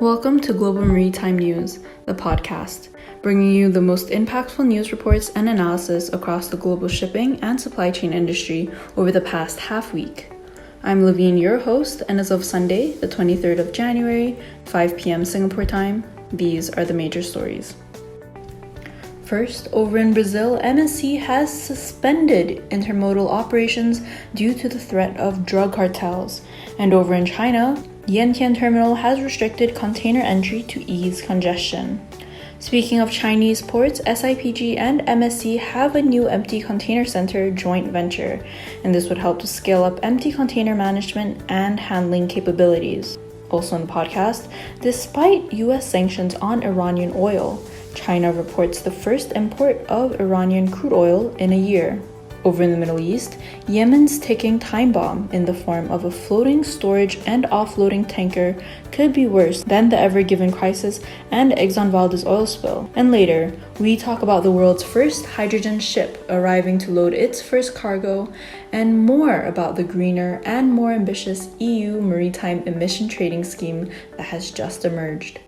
Welcome to Global Maritime News, the podcast, bringing you the most impactful news reports and analysis across the global shipping and supply chain industry over the past half week. I'm Levine, your host, and as of Sunday, the 23rd of January, 5 p.m. Singapore time, these are the major stories. First, over in Brazil, MSC has suspended intermodal operations due to the threat of drug cartels. And over in China, Yantian Terminal has restricted container entry to ease congestion. Speaking of Chinese ports, SIPG and MSC have a new empty container center joint venture, and this would help to scale up empty container management and handling capabilities. Also on the podcast, despite US sanctions on Iranian oil, China reports the first import of Iranian crude oil in a year. Over in the Middle East, Yemen's ticking time bomb in the form of a floating storage and offloading tanker could be worse than the Ever Given crisis and Exxon Valdez oil spill. And later, we talk about the world's first hydrogen ship arriving to load its first cargo, and more about the greener and more ambitious EU maritime emission trading scheme that has just emerged.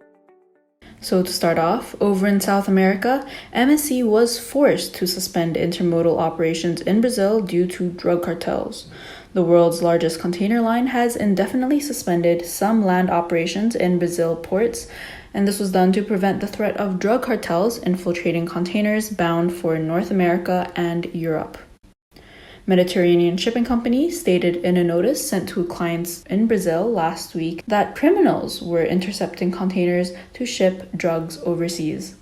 So to start off, over in South America, MSC was forced to suspend intermodal operations in Brazil due to drug cartels. The world's largest container line has indefinitely suspended some land operations in Brazil ports, and this was done to prevent the threat of drug cartels infiltrating containers bound for North America and Europe. Mediterranean Shipping Company stated in a notice sent to clients in Brazil last week that criminals were intercepting containers to ship drugs overseas.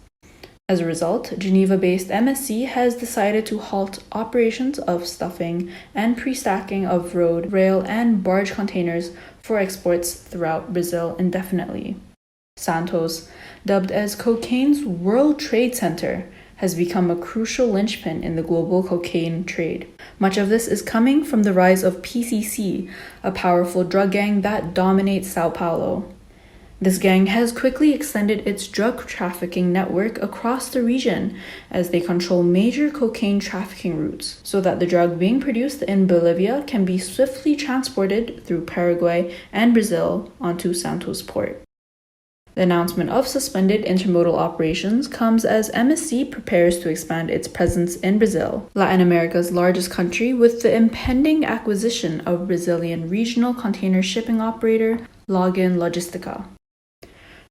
As a result, Geneva-based MSC has decided to halt operations of stuffing and pre-stacking of road, rail, and barge containers for exports throughout Brazil indefinitely. Santos, dubbed as cocaine's World Trade Center, has become a crucial linchpin in the global cocaine trade. Much of this is coming from the rise of PCC, a powerful drug gang that dominates Sao Paulo. This gang has quickly extended its drug trafficking network across the region as they control major cocaine trafficking routes, so that the drug being produced in Bolivia can be swiftly transported through Paraguay and Brazil onto Santos port. The announcement of suspended intermodal operations comes as MSC prepares to expand its presence in Brazil, Latin America's largest country, with the impending acquisition of Brazilian regional container shipping operator Login Logistica.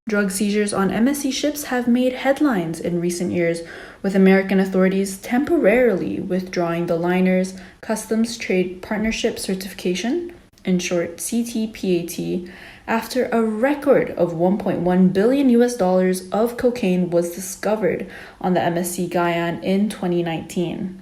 Drug seizures on MSC ships have made headlines in recent years, with American authorities temporarily withdrawing the liner's Customs Trade Partnership certification, in short CTPAT, after a record of $1.1 billion of cocaine was discovered on the MSC Guyane in 2019.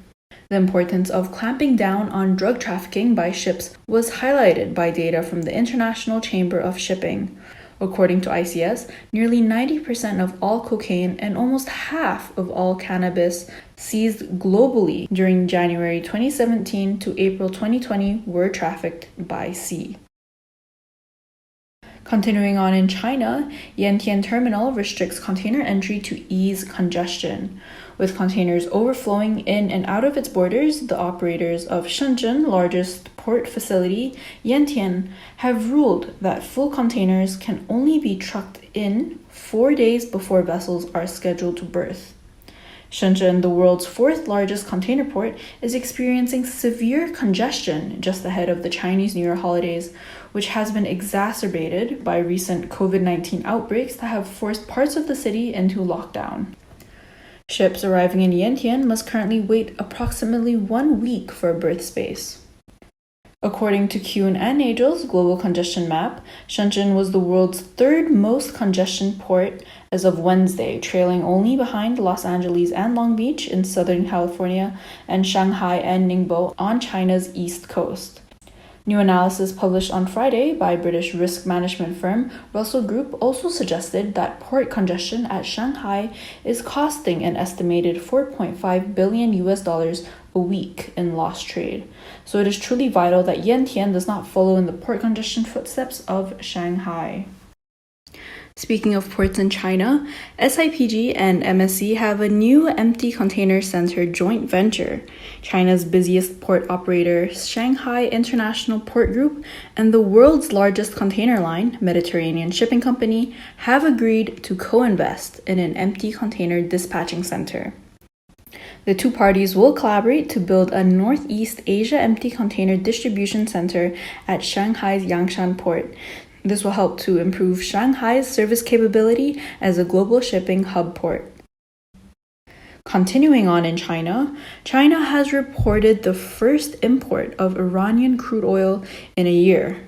The importance of clamping down on drug trafficking by ships was highlighted by data from the International Chamber of Shipping. According to ICS, nearly 90% of all cocaine and almost half of all cannabis seized globally during January 2017 to April 2020 were trafficked by sea. Continuing on in China, Yantian Terminal restricts container entry to ease congestion. With containers overflowing in and out of its borders, the operators of Shenzhen, largest port facility, Yantian, have ruled that full containers can only be trucked in 4 days before vessels are scheduled to berth. Shenzhen, the world's fourth largest container port, is experiencing severe congestion just ahead of the Chinese New Year holidays, which has been exacerbated by recent COVID-19 outbreaks that have forced parts of the city into lockdown. Ships arriving in Yantian must currently wait approximately 1 week for a berth space. According to Kuhn and Nagel's global congestion map, Shenzhen was the world's third most congestion port as of Wednesday, trailing only behind Los Angeles and Long Beach in Southern California and Shanghai and Ningbo on China's east coast. New analysis published on Friday by British risk management firm Russell Group also suggested that port congestion at Shanghai is costing an estimated $4.5 billion a week in lost trade. So it is truly vital that Yantian does not follow in the port congestion footsteps of Shanghai. Speaking of ports in China, SIPG and MSC have a new empty container center joint venture. China's busiest port operator, Shanghai International Port Group, and the world's largest container line, Mediterranean Shipping Company, have agreed to co-invest in an empty container dispatching center. The two parties will collaborate to build a Northeast Asia empty container distribution center at Shanghai's Yangshan port. This will help to improve Shanghai's service capability as a global shipping hub port. Continuing on in China, China has reported the first import of Iranian crude oil in a year.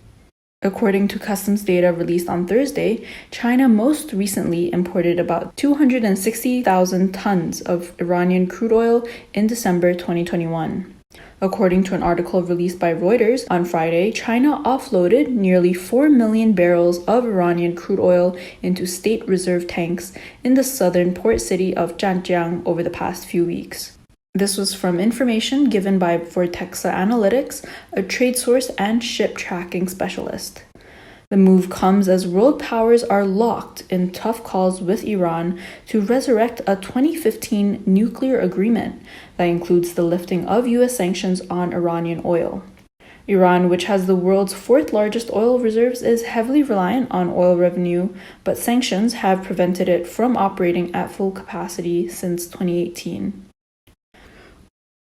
According to customs data released on Thursday, China most recently imported about 260,000 tons of Iranian crude oil in December 2021. According to an article released by Reuters on Friday, China offloaded nearly 4 million barrels of Iranian crude oil into state reserve tanks in the southern port city of Zhanjiang over the past few weeks. This was from information given by Vortexa Analytics, a trade source and ship tracking specialist. The move comes as world powers are locked in tough calls with Iran to resurrect a 2015 nuclear agreement that includes the lifting of U.S. sanctions on Iranian oil. Iran, which has the world's fourth largest oil reserves, is heavily reliant on oil revenue, but sanctions have prevented it from operating at full capacity since 2018.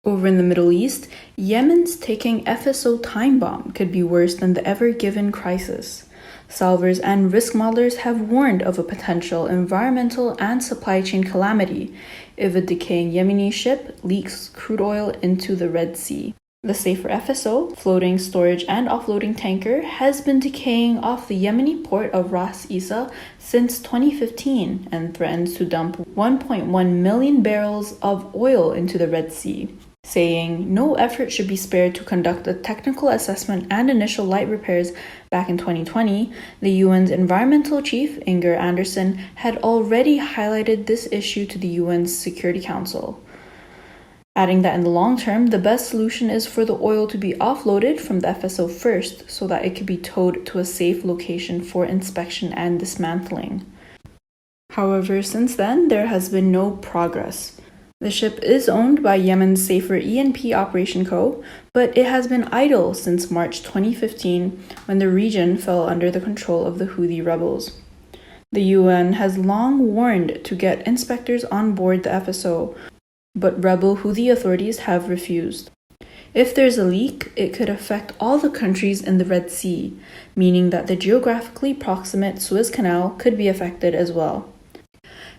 Over in the Middle East, Yemen's ticking FSO time bomb could be worse than the Ever Given crisis. Salvers and risk modelers have warned of a potential environmental and supply chain calamity if a decaying Yemeni ship leaks crude oil into the Red Sea. The Safer FSO, floating storage and offloading tanker, has been decaying off the Yemeni port of Ras Isa since 2015 and threatens to dump 1.1 million barrels of oil into the Red Sea, saying no effort should be spared to conduct a technical assessment and initial light repairs. Back in 2020, the UN's environmental chief, Inger Andersen, had already highlighted this issue to the UN's Security Council, adding that in the long term, the best solution is for the oil to be offloaded from the FSO first so that it could be towed to a safe location for inspection and dismantling. However, since then, there has been no progress. The ship is owned by Yemen's Safer E&P Operation Co., but it has been idle since March 2015 when the region fell under the control of the Houthi rebels. The UN has long warned to get inspectors on board the FSO, but rebel Houthi authorities have refused. If there's a leak, it could affect all the countries in the Red Sea, meaning that the geographically proximate Suez Canal could be affected as well.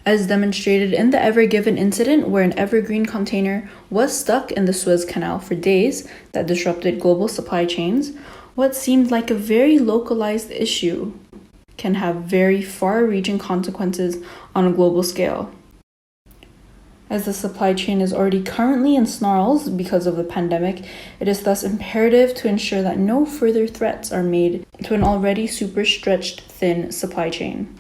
As demonstrated in the Ever Given incident where an evergreen container was stuck in the Suez Canal for days that disrupted global supply chains, what seemed like a very localized issue can have very far-reaching consequences on a global scale. As the supply chain is already currently in snarls because of the pandemic, it is thus imperative to ensure that no further threats are made to an already super-stretched thin supply chain.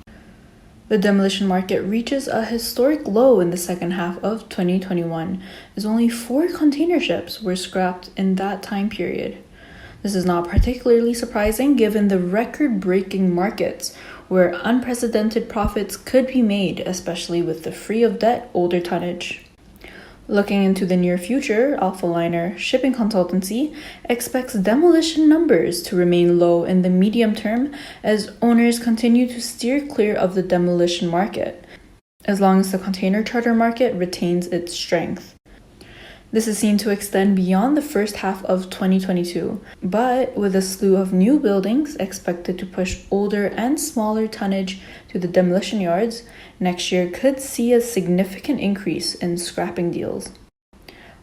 The demolition market reaches a historic low in the second half of 2021, as only 4 container ships were scrapped in that time period. This is not particularly surprising given the record-breaking markets where unprecedented profits could be made, especially with the free of debt older tonnage. Looking into the near future, Alphaliner Shipping Consultancy expects demolition numbers to remain low in the medium term as owners continue to steer clear of the demolition market, as long as the container charter market retains its strength. This is seen to extend beyond the first half of 2022, but with a slew of new buildings expected to push older and smaller tonnage to the demolition yards, next year could see a significant increase in scrapping deals.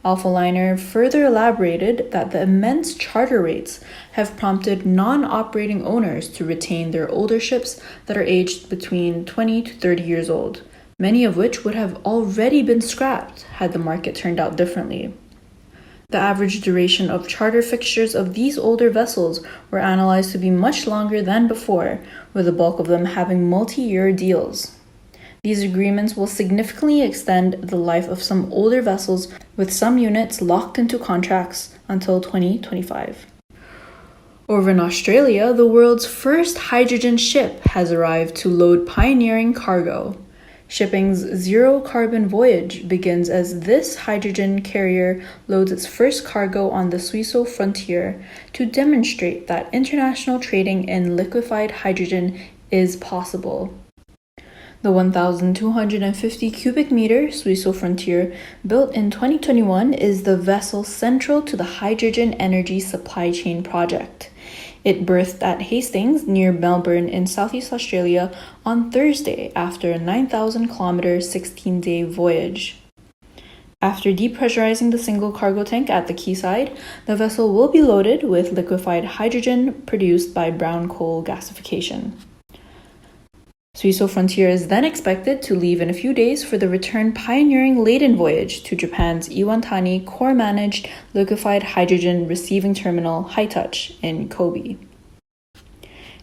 Alphaliner further elaborated that the immense charter rates have prompted non-operating owners to retain their older ships that are aged between 20 to 30 years old, many of which would have already been scrapped had the market turned out differently. The average duration of charter fixtures of these older vessels were analyzed to be much longer than before, with the bulk of them having multi-year deals. These agreements will significantly extend the life of some older vessels, with some units locked into contracts until 2025. Over in Australia, the world's first hydrogen ship has arrived to load pioneering cargo. Shipping's zero-carbon voyage begins as this hydrogen carrier loads its first cargo on the Swiss frontier to demonstrate that international trading in liquefied hydrogen is possible. The 1,250 cubic meter Swiss frontier, built in 2021, is the vessel central to the hydrogen energy supply chain project. It berthed at Hastings near Melbourne in Southeast Australia on Thursday after a 9,000-kilometer, 16-day voyage. After depressurizing the single cargo tank at the quayside, the vessel will be loaded with liquefied hydrogen produced by brown coal gasification. Swiss Frontier is then expected to leave in a few days for the return pioneering laden voyage to Japan's Iwatani Core-managed liquefied hydrogen receiving terminal Hightouch in Kobe.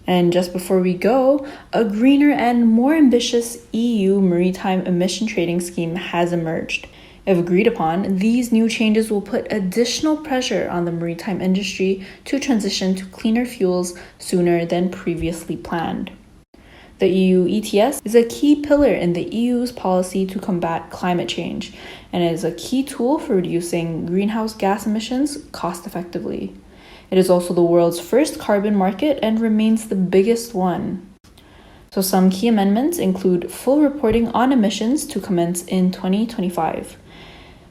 And just before we go, a greener and more ambitious EU maritime emission trading scheme has emerged. If agreed upon, these new changes will put additional pressure on the maritime industry to transition to cleaner fuels sooner than previously planned. The EU ETS is a key pillar in the EU's policy to combat climate change and is a key tool for reducing greenhouse gas emissions cost-effectively. It is also the world's first carbon market and remains the biggest one. So some key amendments include full reporting on emissions to commence in 2025.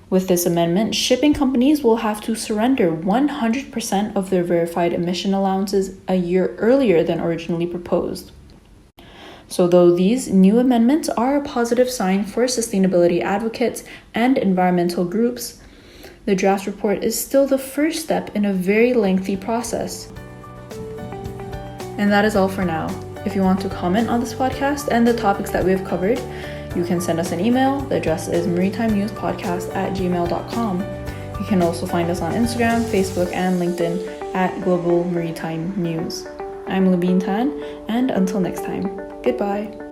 With this amendment, shipping companies will have to surrender 100% of their verified emission allowances a year earlier than originally proposed. So though these new amendments are a positive sign for sustainability advocates and environmental groups, the draft report is still the first step in a very lengthy process. And that is all for now. If you want to comment on this podcast and the topics that we have covered, you can send us an email. The address is maritimenewspodcast@gmail.com. You can also find us on Instagram, Facebook, and LinkedIn at Global Maritime News. I'm Labine Tan, and until next time, goodbye.